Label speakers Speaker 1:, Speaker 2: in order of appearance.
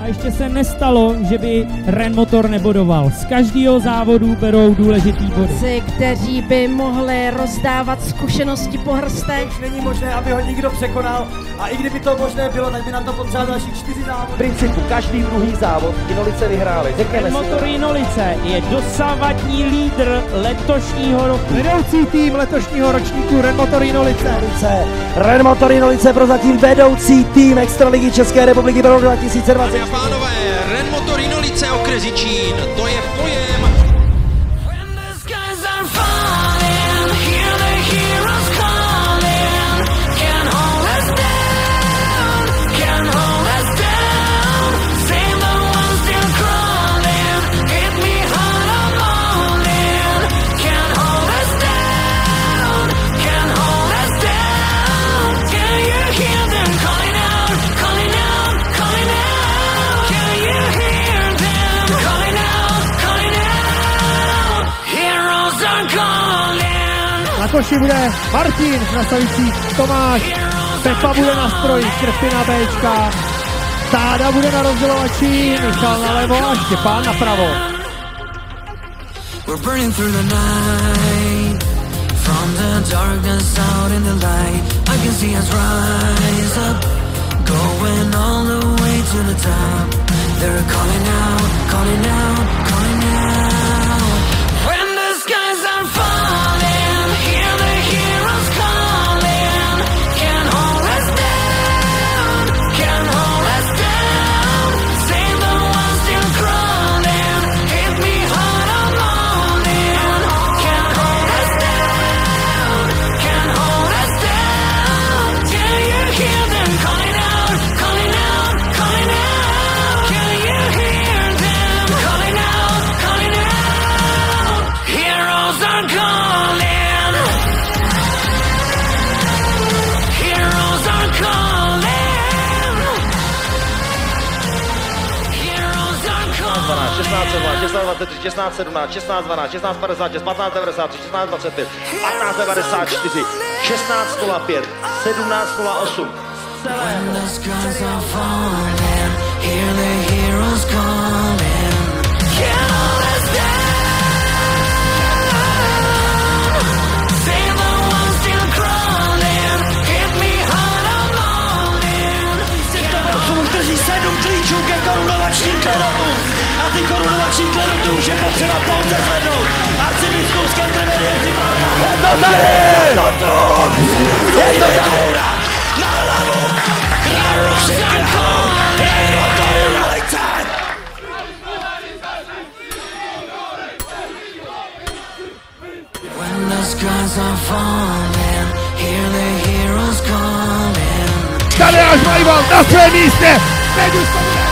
Speaker 1: A ještě se nestalo, že by Ren Motor nebodoval. Z každého závodu berou důležitý body.
Speaker 2: Kteří by mohli rozdávat zkušenosti po hrstech.
Speaker 3: Už není možné, aby ho nikdo překonal, a i kdyby to možné bylo, tak by nám to potřeba další 4 závody.
Speaker 4: V principu každý druhý závod Jinolice vyhráli.
Speaker 1: Ren Motor Jinolice je dosavadní lídr letošního roku.
Speaker 3: Vedoucí tým letošního ročníku Ren Motor Jinolice.
Speaker 4: Ren Motor Jinolice prozatím vedoucí tým Extraligy České republiky pro rok 2020.
Speaker 5: Pánové, Ren Motor Jinolice okres Jičín, to je pojem.
Speaker 3: Na koši bude Martin, nastavící Tomáš, Pepa bude na stroji, Krpina Bčka, Táda bude na rozdělovači, Michal nalevo a Štěpán napravo.
Speaker 6: We're burning through the night, from the darkness out in the light. I can see us rise up, going all the way to the top. They're calling out, calling out, calling out. When the skies are falling, hear the heroes calling. Can't hold us down, can't hold us down. Save the ones still crawling. Hit me hard, I'm all in. Can't hold us down, can't hold us down. Can you hear them calling out, calling out, calling out? Can you hear them calling out, calling out? Heroes are calling. Heroes are calling. Heroes are calling.
Speaker 4: 16, 17, 16, 17, 16, 12, 16, 56, 15, 93, 16, 25, 15, 94, 16, 05, 17, 08.
Speaker 6: When the skies are falling, hear the heroes calling. Can't hold us down. Save the ones still crawling. Hit me hard, I'm all in.
Speaker 3: Drží 7 klíčů ke korunovačním klenotům. A ty korunovační klenoty už je potřeba pouze zvednout. Arcibiskupském trvení je připravena. Je to tady! Na hlavu! Heroes are calling.
Speaker 6: When the skies are falling, hear the heroes calling.
Speaker 3: Tady až Majval na svém místě! Teď už to bude!